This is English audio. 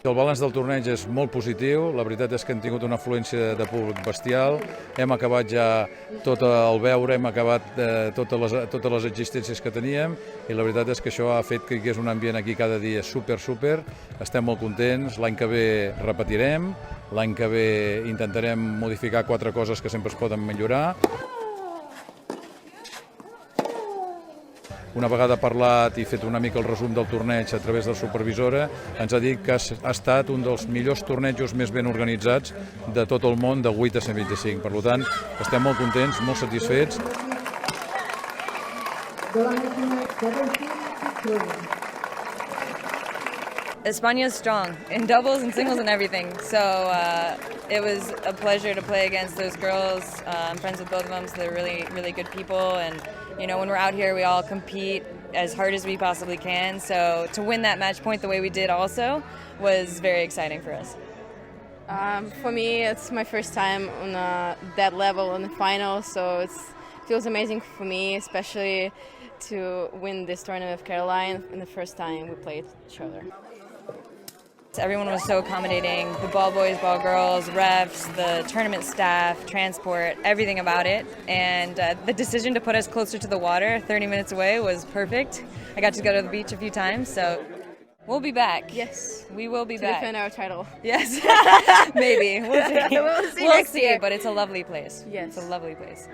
que el balanç del torneig és molt positiu. La veritat és que hem tingut una afluència de públic bestial. Hem acabat ja tot el veure, hem acabat totes les existències que teníem i la veritat és que això ha fet que hi hagués un ambient aquí cada dia super. Estem molt contents. L'any que ve repetirem. L'any que ve intentarem modificar 4 coses que sempre es poden millorar. Una vegada parlat i fet una mica el resum del torneig a través de la supervisora, ens ha dit que ha estat un dels millors tornejos més ben organitzats de tot el món de 8 a 125. Per tant, estem molt contents, molt satisfets. España is strong in doubles and singles and everything, so it was a pleasure to play against those girls. I'm friends with both of them, so they're really, really good people, and you know, when we're out here, we all compete as hard as we possibly can, so to win that match point the way we did also was very exciting for us. For me, it's my first time on that level in the final, so it feels amazing for me, especially to win this tournament with Caroline in the first time we played each other. Everyone was so accommodating, the ball boys, ball girls, refs, the tournament staff, transport, everything about it. And the decision to put us closer to the water, 30 minutes away, was perfect. I got to go to the beach a few times, so we'll be back. Yes. We will be to back. defend our title. Yes. Maybe. We'll see. We'll see next year. But it's a lovely place. Yes. It's a lovely place.